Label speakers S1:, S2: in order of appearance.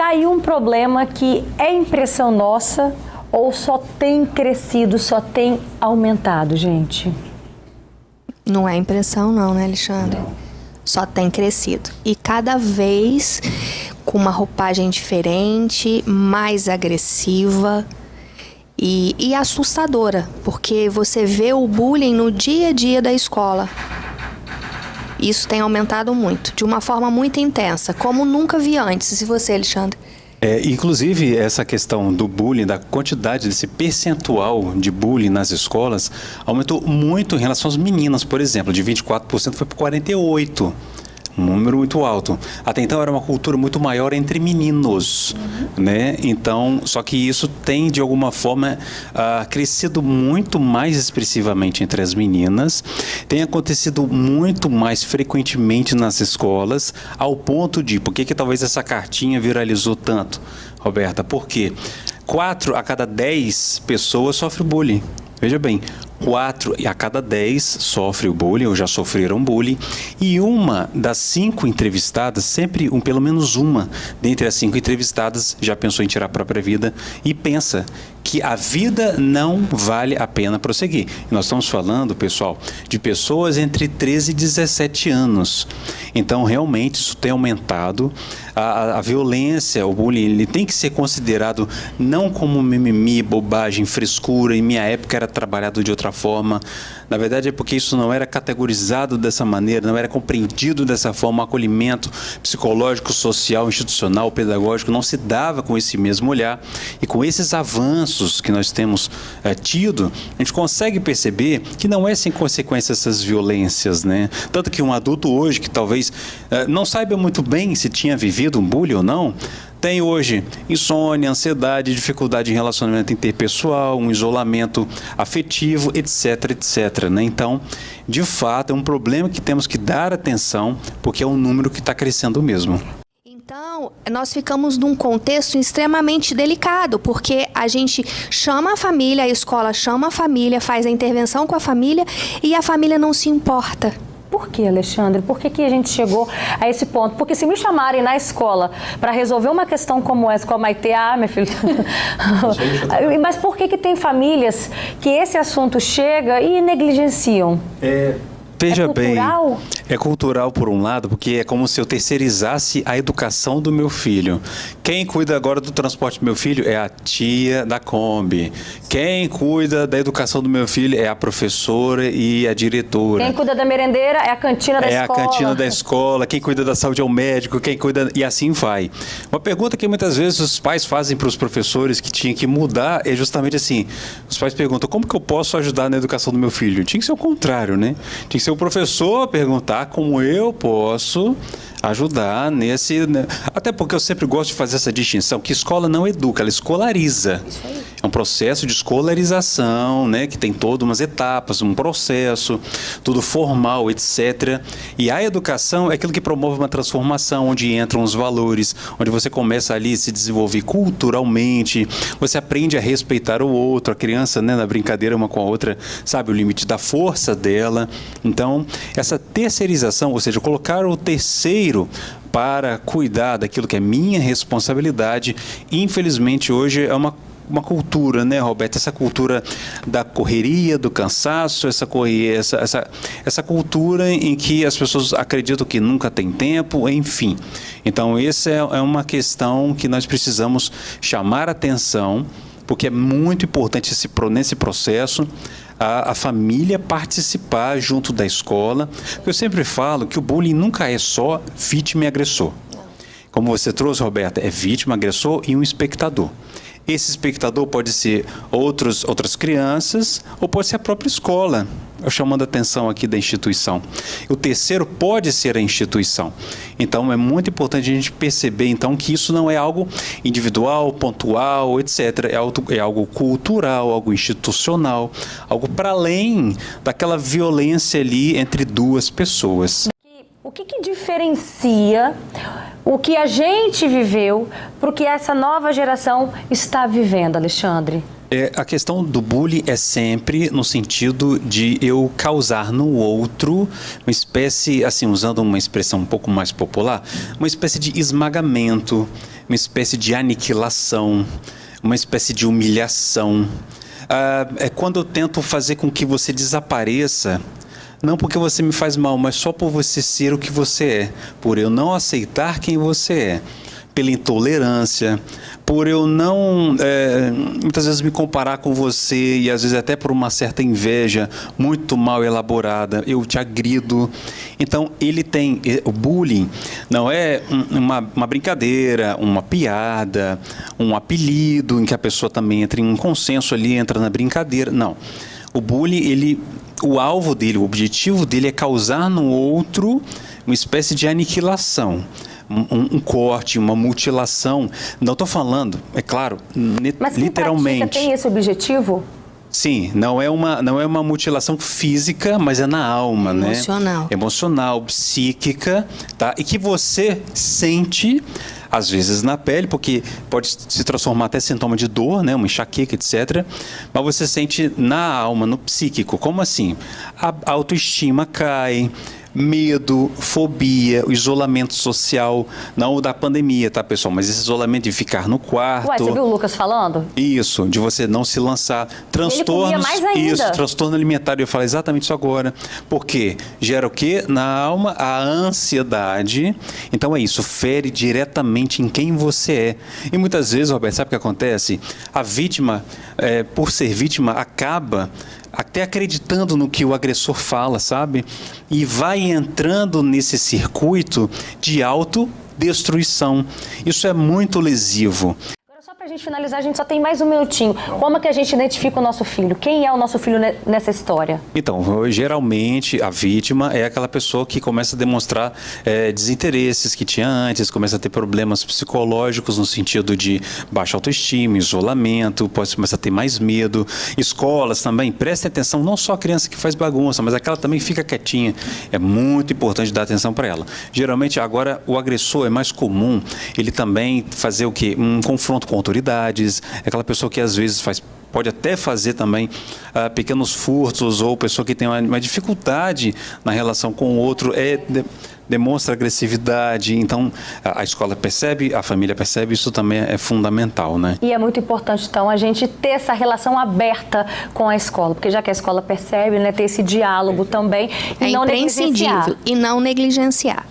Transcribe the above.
S1: aí um problema que é impressão nossa ou só tem crescido, só tem aumentado, gente?
S2: Não é impressão não, né, Alexandre? Só tem crescido. E cada vez com uma roupagem diferente, mais agressiva e assustadora, porque você vê o bullying no dia a dia da escola. Isso tem aumentado muito, de uma forma muito intensa, como nunca vi antes. E você, Alexandre?
S3: Inclusive, essa questão do bullying, da quantidade desse percentual de bullying nas escolas, aumentou muito em relação às meninas, por exemplo, de 24% foi para 48%. Um número muito alto. Até então era uma cultura muito maior entre meninos, né? Então, só que isso tem, de alguma forma, crescido muito mais expressivamente entre as meninas, tem acontecido muito mais frequentemente nas escolas, ao ponto de, por que talvez essa cartinha viralizou tanto, Roberta? Porque 4 a cada 10 pessoas sofrem bullying. Veja bem, 4 a cada 10 sofrem o bullying ou já sofreram bullying, e uma das 5 entrevistadas, sempre pelo menos uma dentre as 5 entrevistadas já pensou em tirar a própria vida e pensa que a vida não vale a pena prosseguir. E nós estamos falando, pessoal, de pessoas entre 13 e 17 anos. Então, realmente, isso tem aumentado. A violência, o bullying, ele tem que ser considerado não como mimimi, bobagem, frescura. Em minha época era trabalhado de outra forma. Na verdade, é porque isso não era categorizado dessa maneira, não era compreendido dessa forma. O acolhimento psicológico, social, institucional, pedagógico não se dava com esse mesmo olhar. E com esses avanços que nós temos tido, a gente consegue perceber que não é sem consequência essas violências, né? Tanto que um adulto hoje que talvez não saiba muito bem se tinha vivido um bullying ou não, tem hoje insônia, ansiedade, dificuldade em relacionamento interpessoal, um isolamento afetivo, etc, etc, né? Então, de fato, é um problema que temos que dar atenção, porque é um número que está crescendo mesmo.
S2: Então, nós ficamos num contexto extremamente delicado, porque a gente chama a família, a escola chama a família, faz a intervenção com a família e a família não se importa.
S1: Por que, Alexandre? Por que a gente chegou a esse ponto? Porque se me chamarem na escola para resolver uma questão como essa, com a Maitê, minha filha... Mas por que tem famílias que esse assunto chega e negligenciam?
S3: Veja bem, é cultural por um lado, porque é como se eu terceirizasse a educação do meu filho. Quem cuida agora do transporte do meu filho é a tia da Kombi. Quem cuida da educação do meu filho é a professora e a diretora.
S1: Quem cuida da merendeira é a cantina da escola.
S3: É a cantina da escola. Quem cuida da saúde é o médico, quem cuida... E assim vai. Uma pergunta que muitas vezes os pais fazem para os professores que tinha que mudar é justamente assim. Os pais perguntam, como que eu posso ajudar na educação do meu filho? Tinha que ser o contrário, né? Tinha que ser o professor a perguntar como eu posso ajudar nesse... Até porque eu sempre gosto de fazer essa distinção, que escola não educa, ela escolariza. Isso aí. É um processo de escolarização, né, que tem todas umas etapas, um processo, tudo formal, etc. E a educação é aquilo que promove uma transformação, onde entram os valores, onde você começa ali a se desenvolver culturalmente, você aprende a respeitar o outro, a criança, né, na brincadeira uma com a outra, sabe o limite da força dela. Então, essa terceirização, ou seja, colocar o terceiro para cuidar daquilo que é minha responsabilidade, infelizmente hoje é uma cultura, né, Roberto? Essa cultura da correria, do cansaço, essa cultura em que as pessoas acreditam que nunca tem tempo, enfim. Então, essa é uma questão que nós precisamos chamar atenção, porque é muito importante nesse processo a família participar junto da escola. Eu sempre falo que o bullying nunca é só vítima e agressor. Como você trouxe, Roberta, é vítima, agressor e um espectador. Esse espectador pode ser outras crianças ou pode ser a própria escola. Eu chamando a atenção aqui da instituição. O terceiro pode ser a instituição. Então, é muito importante a gente perceber, então, que isso não é algo individual, pontual, etc. É algo cultural, algo institucional, algo para além daquela violência ali entre duas pessoas.
S1: O que diferencia o que a gente viveu para o que essa nova geração está vivendo, Alexandre?
S3: A questão do bullying é sempre no sentido de eu causar no outro uma espécie, assim, usando uma expressão um pouco mais popular, uma espécie de esmagamento, uma espécie de aniquilação, uma espécie de humilhação. É quando eu tento fazer com que você desapareça, não porque você me faz mal, mas só por você ser o que você é, por eu não aceitar quem você é, pela intolerância, por eu não, muitas vezes, me comparar com você e às vezes até por uma certa inveja muito mal elaborada, eu te agrido. Então, o bullying não é uma brincadeira, uma piada, um apelido em que a pessoa também entra em um consenso ali, entra na brincadeira, não. O bullying, o alvo dele, o objetivo dele é causar no outro uma espécie de aniquilação. Um corte, uma mutilação. Não estou falando, é claro,
S1: mas quem
S3: literalmente.
S1: pratica tem esse objetivo?
S3: Sim, não é uma mutilação física, mas é na alma,
S2: emocional,
S3: né? Emocional, psíquica, tá? E que você sente, às vezes na pele, porque pode se transformar até sintoma de dor, né? Uma enxaqueca, etc. Mas você sente na alma, no psíquico. Como assim? A autoestima cai. Medo, fobia, o isolamento social, não o da pandemia, tá, pessoal? Mas esse isolamento de ficar no quarto.
S1: Ué, você viu o Lucas falando?
S3: Isso, de você não se lançar. Transtornos.
S1: Ele comia mais ainda.
S3: Isso, transtorno alimentar. Eu ia falar exatamente isso agora. Porque gera o quê? Na alma, a ansiedade. Então é isso, fere diretamente em quem você é. E muitas vezes, Roberto, sabe o que acontece? A vítima, por ser vítima, acaba até acreditando no que o agressor fala, sabe? E vai entrando nesse circuito de autodestruição. Isso é muito lesivo.
S1: Só para a gente finalizar, a gente só tem mais um minutinho. Como é que a gente identifica o nosso filho? Quem é o nosso filho nessa história?
S3: Então, geralmente a vítima é aquela pessoa que começa a demonstrar desinteresses que tinha antes, começa a ter problemas psicológicos no sentido de baixa autoestima, isolamento, pode começar a ter mais medo. Escolas também, prestem atenção, não só a criança que faz bagunça, mas aquela também que fica quietinha. É muito importante dar atenção para ela. Geralmente, agora, o agressor é mais comum, ele também fazer o quê? Um confronto com autoridades, é aquela pessoa que às vezes pode até fazer também pequenos furtos, ou pessoa que tem uma dificuldade na relação com o outro, demonstra agressividade. Então, a escola percebe, a família percebe, isso também é fundamental, né?
S1: E é muito importante, então, a gente ter essa relação aberta com a escola, porque já que a escola percebe, né, ter esse diálogo também e não negligenciar.
S2: É imprescindível e não negligenciar.